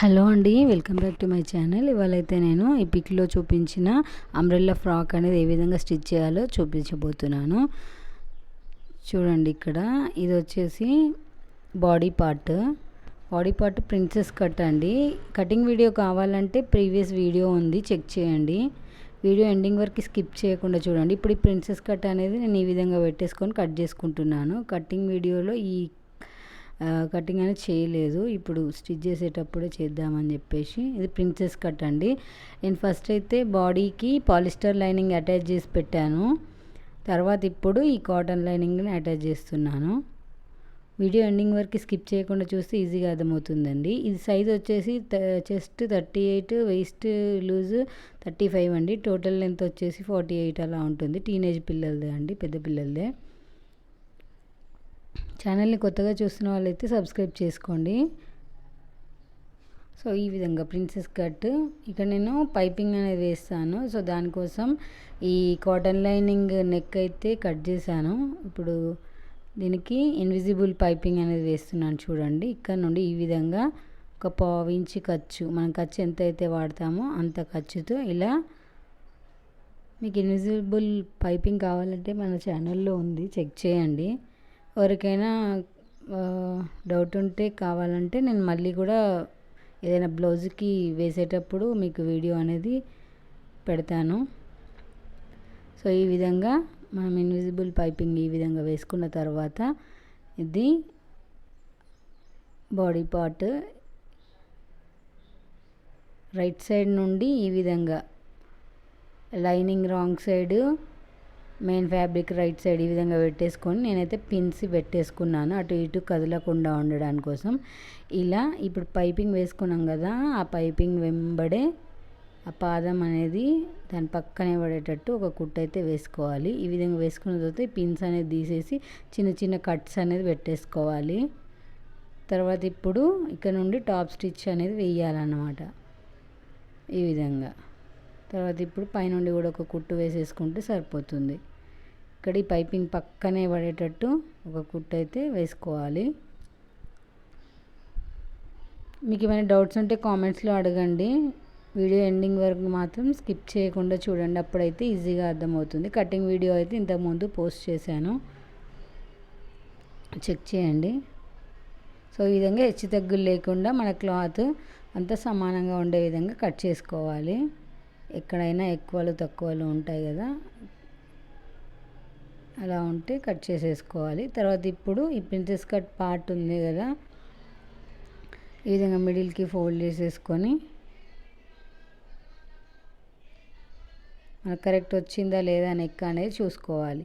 Hello అండి, welcome back to my channel. ఇవాళైతే నేను ఈ పిక్లో చూపించిన అంబ్రెల్లా ఫ్రాక్ అనేది ఏ విధంగా స్టిచ్ చేయాలో చూపించబోతున్నాను. చూడండి, ఇక్కడ ఇది వచ్చేసి బాడీ పార్ట్ ప్రిన్సెస్ కట్ అండి. కటింగ్ వీడియో కావాలంటే ప్రీవియస్ వీడియో ఉంది, చెక్ చేయండి. వీడియో ఎండింగ్ వరకు స్కిప్ చేయకుండా చూడండి. ఇప్పుడు ఈ ప్రిన్సెస్ కట్ అనేది నేను ఈ విధంగా పెట్టేసుకొని కట్ చేసుకుంటున్నాను. కటింగ్ వీడియోలో ఈ కటింగ్ అనేది చేయలేదు, ఇప్పుడు స్టిచ్ చేసేటప్పుడే చేద్దామని చెప్పేసి. ఇది ప్రిన్సెస్ కట్ అండి. నేను ఫస్ట్ అయితే బాడీకి పాలిస్టర్ లైనింగ్ అటాచ్ చేసి పెట్టాను. తర్వాత ఇప్పుడు ఈ కాటన్ లైనింగ్ని అటాచ్ చేస్తున్నాను. వీడియో ఎండింగ్ వరకు స్కిప్ చేయకుండా చూస్తే ఈజీగా అర్థమవుతుందండి. ఇది సైజ్ వచ్చేసి చెస్ట్ 38, వెయిస్ట్ లూజ్ 35 అండి. టోటల్ లెంత్ వచ్చేసి 48 అలా ఉంటుంది. టీనేజ్ పిల్లలదే అండి, పెద్ద పిల్లలదే. ఛానల్ని కొత్తగా చూస్తున్న వాళ్ళైతే సబ్స్క్రైబ్ చేసుకోండి. సో ఈ విధంగా ప్రిన్సెస్ కట్. ఇక్కడ నేను పైపింగ్ అనేది వేస్తాను. సో దానికోసం ఈ కాటన్ లైనింగ్ నెక్ అయితే కట్ చేశాను. ఇప్పుడు దీనికి ఇన్విజిబుల్ పైపింగ్ అనేది వేస్తున్నాను. చూడండి, ఇక్కడ నుండి ఈ విధంగా ఒక 1/2 ఇంచ్ ఖర్చు, మనం ఖర్చు ఎంత అయితే వాడతామో అంత ఖర్చుతో ఇలా. మీకు ఇన్విజిబుల్ పైపింగ్ కావాలంటే మన ఛానల్లో ఉంది, చెక్ చేయండి. ఎవరికైనా డౌట్ ఉంటే కావాలంటే నేను మళ్ళీ కూడా ఏదైనా బ్లౌజ్కి వేసేటప్పుడు మీకు వీడియో అనేది పెడతాను. సో ఈ విధంగా మనం ఇన్విజిబుల్ పైపింగ్ ఈ విధంగా వేసుకున్న తర్వాత ఇది బాడీ పార్ట్ రైట్ సైడ్ నుండి ఈ విధంగా, lining wrong side, main fabric right side ఈ విధంగా పెట్టేసుకొని నేనైతే పిన్స్ పెట్టేసుకున్నాను, అటు ఇటు కదలకుండా ఉండడానికి కోసం. ఇలా ఇప్పుడు పైపింగ్ వేసుకున్నాం కదా, ఆ పైపింగ్ వెంబడే ఆ పాదం అనేది దాని పక్కనే పడేటట్టు ఒక కుట్టు అయితే వేసుకోవాలి. ఈ విధంగా వేసుకున్న తర్వాత పిన్స్ అనేది తీసేసి చిన్న చిన్న కట్స్ అనేది పెట్టేసుకోవాలి. తర్వాత ఇప్పుడు ఇక్కడ నుండి టాప్ స్టిచ్ అనేది వేయాలన్నమాట ఈ విధంగా. తర్వాత ఇప్పుడు పైనుండి కూడా ఒక కుట్టు వేసేసుకుంటే సరిపోతుంది. ఇక్కడ ఈ పైపింగ్ పక్కనే పడేటట్టు ఒక కుట్టు అయితే వేసుకోవాలి. మీకు ఏమైనా డౌట్స్ ఉంటే కామెంట్స్లో అడగండి. వీడియో ఎండింగ్ వరకు మాత్రం స్కిప్ చేయకుండా చూడండి, అప్పుడైతే ఈజీగా అర్థమవుతుంది. కటింగ్ వీడియో అయితే ఇంతకుముందు పోస్ట్ చేశాను, చెక్ చేయండి. సో ఈ విధంగా హెచ్చు తగ్గులు లేకుండా మన క్లాత్ అంతా సమానంగా ఉండే విధంగా కట్ చేసుకోవాలి. ఎక్కడైనా ఎక్కువలు తక్కువలు ఉంటాయి కదా, అలా ఉంటే కట్ చేసేసుకోవాలి. తర్వాత ఇప్పుడు ఈ ప్రిన్సెస్ కట్ పార్ట్ ఉంది కదా, ఈ విధంగా మిడిల్కి ఫోల్డ్ చేసేసుకొని మనకు కరెక్ట్ వచ్చిందా లేదా నెక్ అనేది చూసుకోవాలి.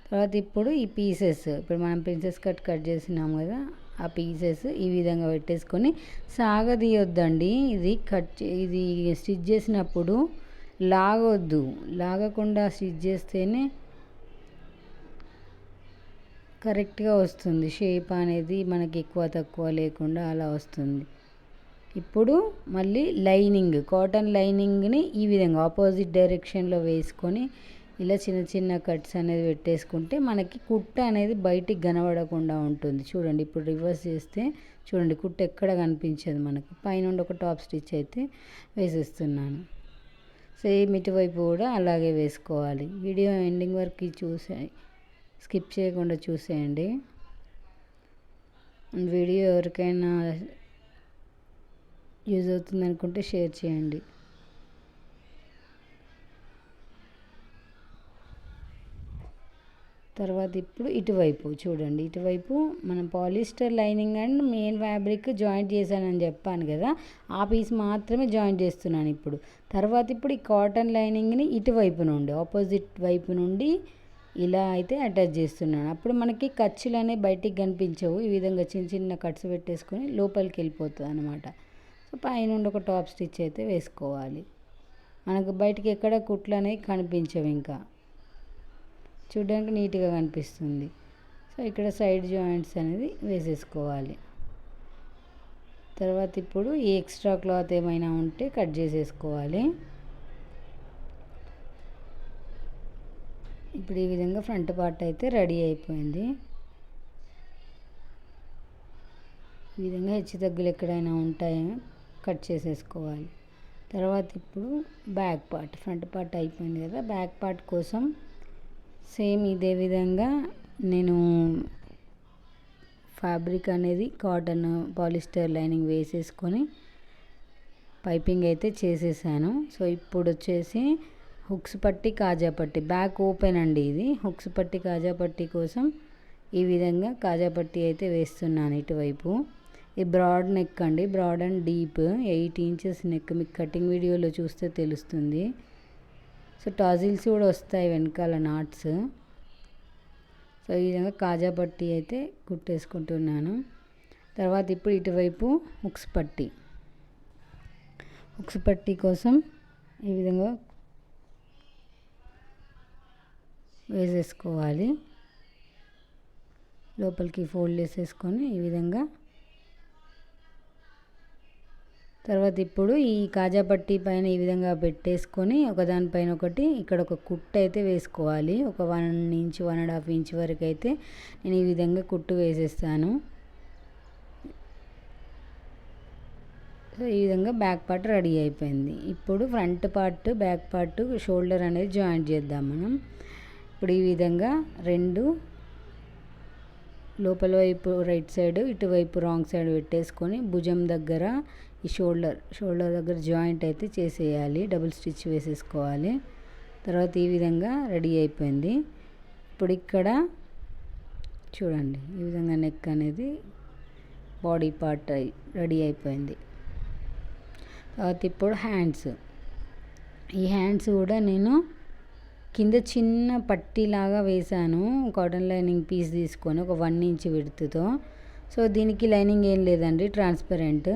తర్వాత ఇప్పుడు ఈ పీసెస్, ఇప్పుడు మనం ప్రిన్సెస్ కట్ చేసినాం కదా, ఆ పీసెస్ ఈ విధంగా పెట్టేసుకొని సాగదీయొద్దండి. ఇది స్టిచ్ చేసినప్పుడు లాగొద్దు, లాగకుండా స్టిచ్ చేస్తేనే కరెక్ట్గా వస్తుంది. షేప్ అనేది మనకి ఎక్కువ తక్కువ లేకుండా అలా వస్తుంది. ఇప్పుడు మళ్ళీ కాటన్ లైనింగ్ని ఈ విధంగా ఆపోజిట్ డైరెక్షన్లో వేసుకొని ఇలా చిన్న చిన్న కట్స్ అనేది పెట్టేసుకుంటే మనకి కుట్ట అనేది బయటికి కనబడకుండా ఉంటుంది. చూడండి, ఇప్పుడు రివర్స్ చేస్తే చూడండి, కుట్ట ఎక్కడ కనిపించదు మనకి. పైనుండి ఒక టాప్ స్టిచ్ అయితే వేసేస్తున్నాను. సేమ్ ఇటువైపు కూడా అలాగే వేసుకోవాలి. వీడియో ఎండింగ్ వరకు స్కిప్ చేయకుండా చూసేయండి. వీడియో ఎవరికైనా యూజ్ అవుతుంది అనుకుంటే షేర్ చేయండి. తర్వాత ఇప్పుడు ఇటువైపు చూడండి, ఇటువైపు మనం polyester lining and main fabric joint చేశానని చెప్పాను కదా, ఆ పీస్ మాత్రమే జాయింట్ చేస్తున్నాను ఇప్పుడు. ఇప్పుడు ఈ కాటన్ లైనింగ్ని ఇటువైపు నుండి, ఆపోజిట్ వైపు నుండి ఇలా అయితే అటాచ్ చేస్తున్నాను. అప్పుడు మనకి ఖర్చులు అనేవి బయటికి కనిపించవు. ఈ విధంగా చిన్న చిన్న కట్స్ పెట్టేసుకొని లోపలికి వెళ్ళిపోతుంది అనమాట. సో పైనుండి ఒక టాప్ స్టిచ్ అయితే వేసుకోవాలి. మనకు బయటికి ఎక్కడ కుట్లు అనేవి కనిపించవు, ఇంకా చూడడానికి నీట్గా కనిపిస్తుంది. సో ఇక్కడ సైడ్ జాయింట్స్ అనేది వేసేసుకోవాలి. తర్వాత ఇప్పుడు ఈ ఎక్స్ట్రా క్లాత్ ఏమైనా ఉంటే కట్ చేసేసుకోవాలి. ఇప్పుడు ఈ విధంగా ఫ్రంట్ పార్ట్ అయితే రెడీ అయిపోయింది. ఈ విధంగా హెచ్చు తగ్గులు ఎక్కడైనా ఉంటాయో కట్ చేసేసుకోవాలి. తర్వాత ఇప్పుడు బ్యాక్ పార్ట్, ఫ్రంట్ పార్ట్ అయిపోయింది కదా. బ్యాక్ పార్ట్ కోసం సేమ్ ఇదే విధంగా నేను ఫ్యాబ్రిక్ అనేది కాటన్ పాలిస్టర్ లైనింగ్ వేసేసుకొని పైపింగ్ అయితే చేసేసాను. సో ఇప్పుడు వచ్చేసి హుక్స్ పట్టి కాజా పట్టి, బ్యాక్ ఓపెన్ అండి ఇది. హుక్స్ పట్టి కాజా పట్టి కోసం ఈ విధంగా కాజా పట్టి అయితే వేస్తున్నాను ఇటువైపు. ఈ బ్రాడ్ నెక్ అండి, broad and deep 8 inches neck. మీకు కటింగ్ వీడియోలో చూస్తే తెలుస్తుంది. సో టాజిల్స్ కూడా వస్తాయి వెనకాల నాట్స్. సో ఈ విధంగా కాజా పట్టి అయితే కుట్టేసుకుంటున్నాను. తర్వాత ఇప్పుడు ఇటువైపు హుక్స్ పట్టి, హుక్స్ పట్టి కోసం ఈ విధంగా వేసేసుకోవాలి. లోపలికి ఫోల్డ్ చేసేసుకొని ఈ విధంగా. తర్వాత ఇప్పుడు ఈ కాజా పట్టి పైన ఈ విధంగా పెట్టేసుకొని ఒకదానిపైన ఒకటి ఇక్కడ ఒక కుట్టు అయితే వేసుకోవాలి. ఒక 1 ఇంచ్ 1.5 ఇంచ్ వరకు అయితే నేను ఈ విధంగా కుట్టు వేసేస్తాను. సో ఈ విధంగా బ్యాక్ పార్ట్ రెడీ అయిపోయింది. ఇప్పుడు front part back part shoulder అనేది జాయింట్ చేద్దాం మనం. ఇప్పుడు ఈ విధంగా 2 లోపల వైపు రైట్ సైడ్, ఇటువైపు రాంగ్ సైడ్ పెట్టేసుకొని భుజం దగ్గర ఈ షోల్డర్ దగ్గర జాయింట్ అయితే చేసేయాలి. డబుల్ స్టిచ్ వేసేసుకోవాలి. తర్వాత ఈ విధంగా రెడీ అయిపోయింది. ఇప్పుడు ఇక్కడ చూడండి ఈ విధంగా నెక్ అనేది బాడీ పార్ట్ రెడీ అయిపోయింది. తర్వాత ఇప్పుడు హ్యాండ్స్. ఈ హ్యాండ్స్ కూడా నేను కింద చిన్న పట్టీలాగా వేసాను కాటన్ లైనింగ్ పీస్ తీసుకొని ఒక 1 ఇంచ్ విడ్త్తో. సో దీనికి లైనింగ్ ఏం లేదండి, ట్రాన్స్పరెంట్.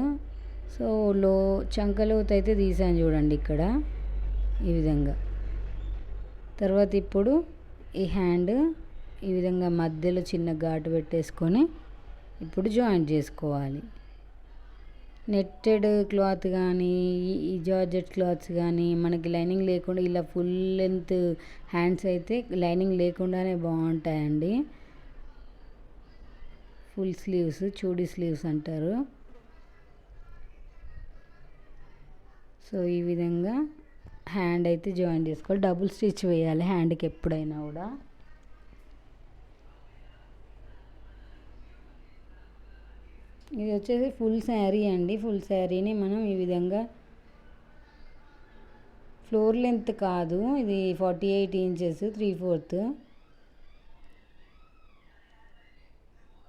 సో చంకలోతు అయితే తీసాను చూడండి ఇక్కడ ఈ విధంగా. తర్వాత ఇప్పుడు ఈ హ్యాండ్ ఈ విధంగా మధ్యలో చిన్న ఘాటు పెట్టేసుకొని ఇప్పుడు జాయింట్ చేసుకోవాలి. నెట్టెడ్ క్లాత్ కానీ ఈ జార్జెట్ క్లాత్స్ కానీ మనకి లైనింగ్ లేకుండా ఇలా ఫుల్ లెంత్ హ్యాండ్స్ అయితే లైనింగ్ లేకుండానే బాగుంటాయండి. ఫుల్ స్లీవ్స్, చూడీ స్లీవ్స్ అంటారు. సో ఈ విధంగా హ్యాండ్ అయితే జాయిన్ చేసుకోవాలి. డబుల్ స్టిచ్ వేయాలి హ్యాండ్కి ఎప్పుడైనా కూడా. ఇది వచ్చేసి ఫుల్ శారీ అండి. ఫుల్ శారీని మనం ఈ విధంగా ఫ్లోర్ లెంత్ కాదు, ఇది 48 ఇంచెస్ 3/4.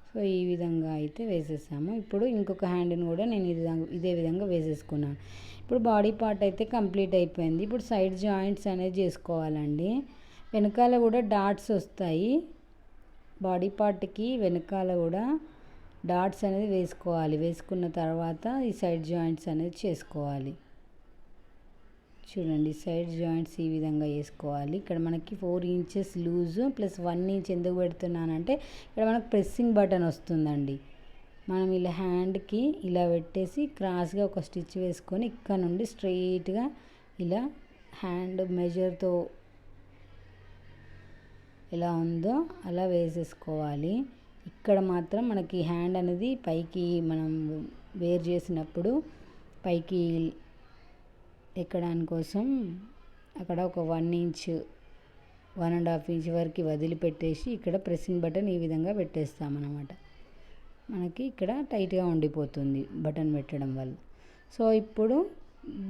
సో ఈ విధంగా అయితే వేసేసాము. ఇప్పుడు ఇంకొక హ్యాండ్ని కూడా నేను ఇదే విధంగా వేసేసుకున్నాను. ఇప్పుడు బాడీ పార్ట్ అయితే కంప్లీట్ అయిపోయింది. ఇప్పుడు సైడ్ జాయింట్స్ అనేది చేసుకోవాలండి. వెనకాల కూడా డాట్స్ వస్తాయి. బాడీ పార్ట్కి వెనకాల కూడా డాట్స్ అనేది వేసుకోవాలి. వేసుకున్న తర్వాత ఈ సైడ్ జాయింట్స్ అనేది చేసుకోవాలి. చూడండి సైడ్ జాయింట్స్ ఈ విధంగా వేసుకోవాలి. ఇక్కడ మనకి 4 ఇంచెస్ లూజ్ ప్లస్ 1 ఇంచ్ ఎందుకు పెడుతున్నానంటే ఇక్కడ మనకు ప్రెస్సింగ్ బటన్ వస్తుందండి. మనం ఇలా హ్యాండ్కి ఇలా పెట్టేసి క్రాస్గా ఒక స్టిచ్ వేసుకొని ఇక్కడ నుండి స్ట్రెయిట్గా ఇలా హ్యాండ్ మెజర్తో ఎలా ఉందో అలా వేసేసుకోవాలి. ఇక్కడ మాత్రం మనకి హ్యాండ్ అనేది పైకి మనం వేర్ చేసినప్పుడు పైకి ఎక్కడాని కోసం అక్కడ ఒక 1 ఇంచ్ 1.5 ఇంచ్ వరకు వదిలిపెట్టేసి ఇక్కడ ప్రెస్సింగ్ బటన్ ఈ విధంగా పెట్టేస్తామన్నమాట. మనకి ఇక్కడ టైట్గా ఉండిపోతుంది బటన్ పెట్టడం వల్ల. సో ఇప్పుడు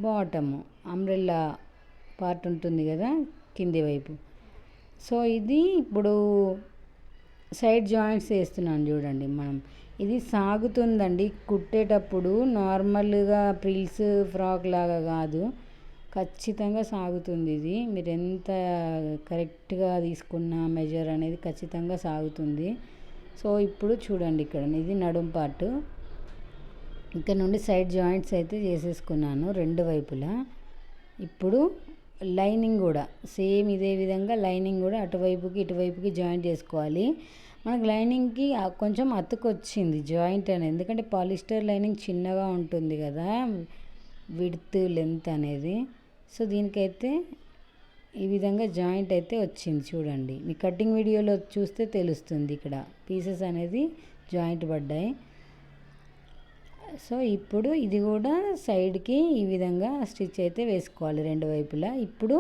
బాటమ్ అంబ్రెల్లా పార్ట్ ఉంటుంది కదా కింది వైపు. సో ఇది ఇప్పుడు సైడ్ జాయింట్స్ వేస్తున్నాను చూడండి. మనం ఇది సాగుతుందండి కుట్టేటప్పుడు, నార్మల్గా ప్రిల్స్ ఫ్రాక్ లాగా కాదు, ఖచ్చితంగా సాగుతుంది ఇది. మీరు ఎంత కరెక్ట్గా తీసుకున్న మెజర్ అనేది ఖచ్చితంగా సాగుతుంది. సో ఇప్పుడు చూడండి ఇక్కడ ఇది నడుం పార్ట్. ఇక్కడ నుండి సైడ్ జాయింట్స్ అయితే చేసేసుకున్నాను 2 వైపులా. ఇప్పుడు లైనింగ్ కూడా సేమ్ ఇదే విధంగా లైనింగ్ కూడా అటువైపుకి ఇటువైపుకి జాయింట్ చేసుకోవాలి. మనకు లైనింగ్కి కొంచెం అతుకొచ్చింది జాయింట్ అనేది, ఎందుకంటే పాలిస్టర్ లైనింగ్ చిన్నగా ఉంటుంది కదా విడ్త్ లెంత్ అనేది. సో దీనికైతే ఈ విధంగా జాయింట్ అయితే వచ్చింది చూడండి. మీ కటింగ్ వీడియోలో చూస్తే తెలుస్తుంది. ఇక్కడ పీసెస్ అనేది జాయింట్ పడ్డాయి. సో ఇప్పుడు ఇది కూడా సైడ్కి ఈ విధంగా స్టిచ్ అయితే వేసుకోవాలి రెండు వైపులా. ఇప్పుడు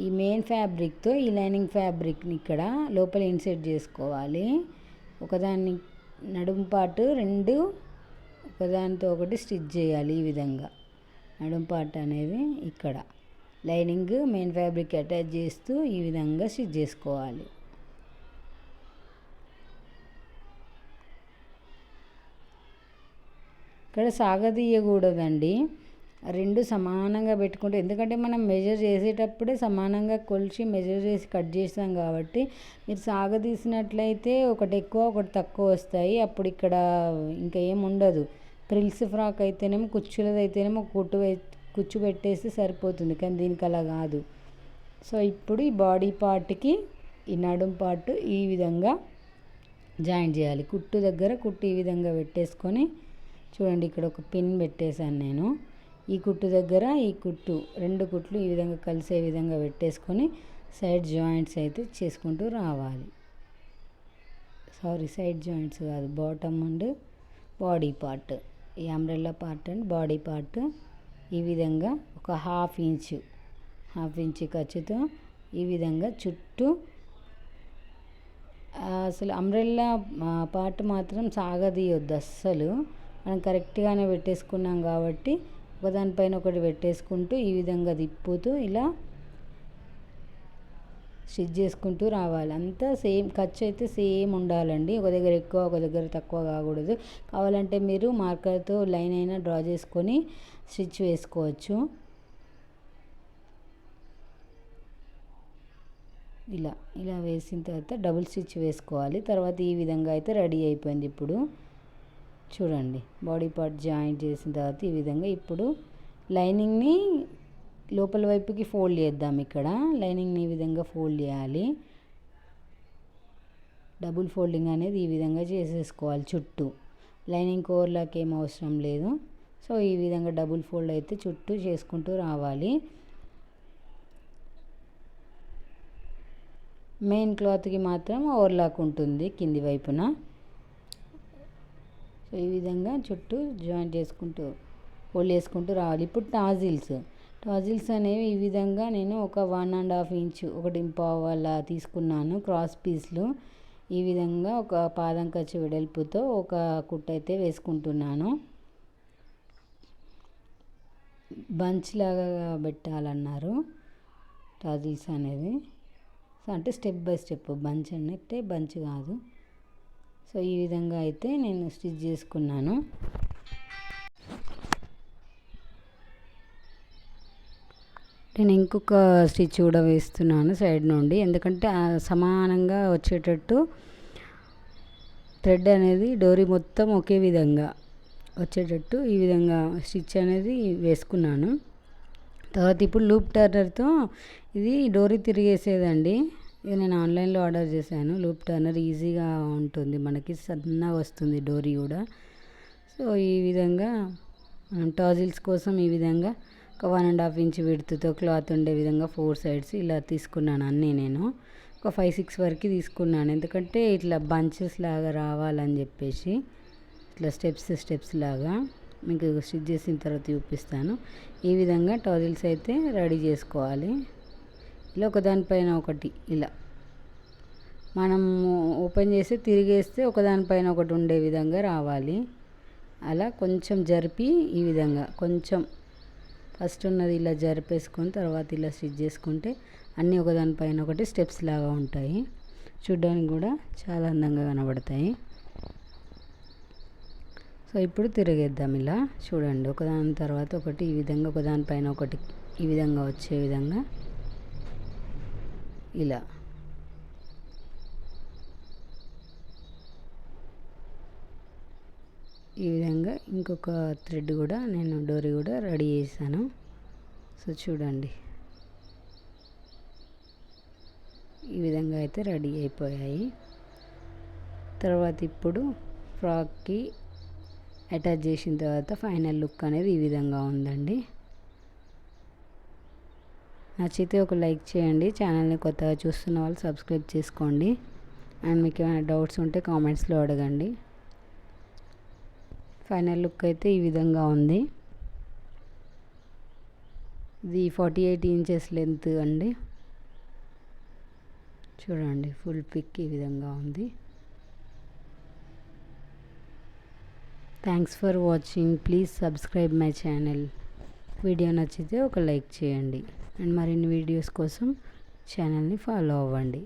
ఈ మెయిన్ ఫ్యాబ్రిక్తో ఈ లైనింగ్ ఫ్యాబ్రిక్ని ఇక్కడ లోపల ఇన్సెట్ చేసుకోవాలి. ఒకదాన్ని నడుము పాటు రెండు ఒకదానితో ఒకటి స్టిచ్ చేయాలి. ఈ విధంగా నడుము పార్ట్ అనేది ఇక్కడ లైనింగ్ మెయిన్ ఫ్యాబ్రిక్ అటాచ్ చేస్తూ ఈ విధంగా స్టిచ్ చేసుకోవాలి. ఇక్కడ సాగదీయకూడదండి, రెండు సమానంగా పెట్టుకుంటే, ఎందుకంటే మనం మెజర్ చేసేటప్పుడే సమానంగా కొలిచి మెజర్ చేసి కట్ చేస్తాం కాబట్టి మీరు సాగదీసినట్లయితే ఒకటి ఎక్కువ ఒకటి తక్కువ వస్తాయి. అప్పుడు ఇక్కడ ఇంకా ఏం ఉండదు. ప్రిల్స్ ఫ్రాక్ అయితేనేమో కుచ్చులది అయితేనేమో కుచ్చు పెట్టేస్తే సరిపోతుంది, కానీ దీనికి అలా కాదు. సో ఇప్పుడు ఈ బాడీ పార్ట్కి ఈ నడుం పార్ట్ ఈ విధంగా జాయింట్ చేయాలి. కుట్టు దగ్గర కుట్టు ఈ విధంగా పెట్టేసుకొని చూడండి, ఇక్కడ ఒక పిన్ పెట్టేశాను నేను. ఈ కుట్టు దగ్గర ఈ కుట్టు రెండు కుట్లు ఈ విధంగా కలిసే విధంగా పెట్టేసుకొని సైడ్ జాయింట్స్ అయితే చేసుకుంటూ రావాలి. సైడ్ జాయింట్స్ కాదు, బాటమ్ అండ్ బాడీ పార్ట్, ఈ umbrella part and body part ఈ విధంగా ఒక హాఫ్ ఇంచ్ ఖర్చుతో ఈ విధంగా చుట్టూ. అసలు అంబ్రెల్లా పార్ట్ మాత్రం సాగదీయొద్దు అస్సలు. మనం కరెక్ట్గానే పెట్టేసుకున్నాం కాబట్టి ఒకదానిపైన ఒకటి పెట్టేసుకుంటూ ఈ విధంగా తిప్పుతూ ఇలా స్టిచ్ చేసుకుంటూ రావాలి. అంతా సేమ్ ఖర్చు అయితే సేమ్ ఉండాలండి, ఒక దగ్గర ఎక్కువ ఒక దగ్గర తక్కువ కాకూడదు. కావాలంటే మీరు మార్కర్తో లైన్ అయినా డ్రా చేసుకొని స్టిచ్ వేసుకోవచ్చు. ఇలా వేసిన తర్వాత డబుల్ స్టిచ్ వేసుకోవాలి. తర్వాత ఈ విధంగా అయితే రెడీ అయిపోయింది. ఇప్పుడు చూడండి, బాడీ పార్ట్ జాయింట్ చేసిన తర్వాత ఈ విధంగా ఇప్పుడు లైనింగ్ని లోపల వైపుకి ఫోల్డ్ చేద్దాం. ఇక్కడ లైనింగ్ని ఈ విధంగా ఫోల్డ్ చేయాలి. డబుల్ ఫోల్డింగ్ అనేది ఈ విధంగా చేసేసుకోవాలి చుట్టూ. లైనింగ్ ఓవర్లాక్ ఏం అవసరం లేదు. సో ఈ విధంగా డబుల్ ఫోల్డ్ అయితే చుట్టూ చేసుకుంటూ రావాలి. మెయిన్ క్లాత్కి మాత్రం ఓవర్లాక్ ఉంటుంది కింది వైపున. సో ఈ విధంగా చుట్టూ జాయింట్ చేసుకుంటూ ఫోల్డ్ చేసుకుంటూ రావాలి. ఇప్పుడు టాజిల్స్ అనేవి ఈ విధంగా నేను ఒక 1.5 ఇంచ్ 1.5 అలా తీసుకున్నాను క్రాస్ పీస్లు. ఈ విధంగా ఒక పాదం ఖర్చు వెడల్పుతో ఒక కుట్టు అయితే వేసుకుంటున్నాను. బంచ్ లాగా పెట్టాలన్నారు టాజిల్స్ అనేది. సో అంటే స్టెప్ బై స్టెప్, బంచ్ అంటే బంచ్ కాదు. సో ఈ విధంగా అయితే నేను స్టిచ్ చేసుకున్నాను. నేను ఇంకొక స్టిచ్ కూడా వేస్తున్నాను సైడ్ నుండి, ఎందుకంటే సమానంగా వచ్చేటట్టు థ్రెడ్ అనేది డోరీ మొత్తం ఒకే విధంగా వచ్చేటట్టు ఈ విధంగా స్టిచ్ అనేది వేసుకున్నాను. తర్వాత ఇప్పుడు లూప్ టర్నర్తో ఇది డోరీ తిరిగేసేదండి. ఇది నేను ఆన్లైన్లో ఆర్డర్ చేశాను. లూప్ టర్నర్ ఈజీగా ఉంటుంది, మనకి సన్నగా వస్తుంది డోరీ కూడా. సో ఈ విధంగా మనం టాజిల్స్ కోసం ఈ విధంగా ఒక 1.5 ఇంచ్ విడ్త్తో క్లాత్ ఉండే విధంగా 4 సైడ్స్ ఇలా తీసుకున్నాను. అన్నీ నేను ఒక 5-6 వరకు తీసుకున్నాను, ఎందుకంటే ఇట్లా బంచెస్ లాగా రావాలని చెప్పేసి. ఇట్లా స్టెప్స్ లాగా మీకు స్టిచ్ చేసిన తర్వాత చూపిస్తాను. ఈ విధంగా టాజిల్స్ అయితే రెడీ చేసుకోవాలి. ఇలా ఒకదానిపైన ఒకటి ఇలా మనం ఓపెన్ చేసి తిరిగేస్తే ఒకదానిపైన ఒకటి ఉండే విధంగా రావాలి. అలా కొంచెం జరిపి ఈ విధంగా కొంచెం ఫస్ట్ ఉన్నది ఇలా జరిపేసుకొని తర్వాత ఇలా స్టిచ్ చేసుకుంటే అన్నీ ఒకదానిపైన ఒకటి స్టెప్స్ లాగా ఉంటాయి. చూడ్డానికి కూడా చాలా అందంగా కనబడతాయి. సో ఇప్పుడు తిరిగేద్దాం. ఇలా చూడండి, ఒకదాని తర్వాత ఒకటి ఈ విధంగా ఒకదానిపైన ఒకటి ఈ విధంగా వచ్చే విధంగా ఇలా ఈ విధంగా ఇంకొక థ్రెడ్ కూడా నేను డోరీ కూడా రెడీ చేశాను. సో చూడండి, ఈ విధంగా అయితే రెడీ అయిపోయాయి. తర్వాత ఇప్పుడు ఫ్రాక్కి అటాచ్ చేసిన తర్వాత ఫైనల్ లుక్ అనేది ఈ విధంగా ఉందండి. నచ్చితే ఒక లైక్ చేయండి, ఛానల్ని కొత్తగా చూస్తున్న వాళ్ళు సబ్స్క్రైబ్ చేసుకోండి, అండ్ మీకు ఏమైనా డౌట్స్ ఉంటే కామెంట్స్లో అడగండి. ఫైనల్ లుక్ అయితే ఈ విధంగా ఉంది. ఇది 48 ఇంచెస్ లెంత్ అండి. చూడండి ఫుల్ పిక్ ఈ విధంగా ఉంది. Thanks for watching. Please subscribe my channel. Video నచ్చితే ఒక లైక్ చేయండి అండ్ మరిన్ని వీడియోస్ కోసం ఛానల్ని ఫాలో అవ్వండి.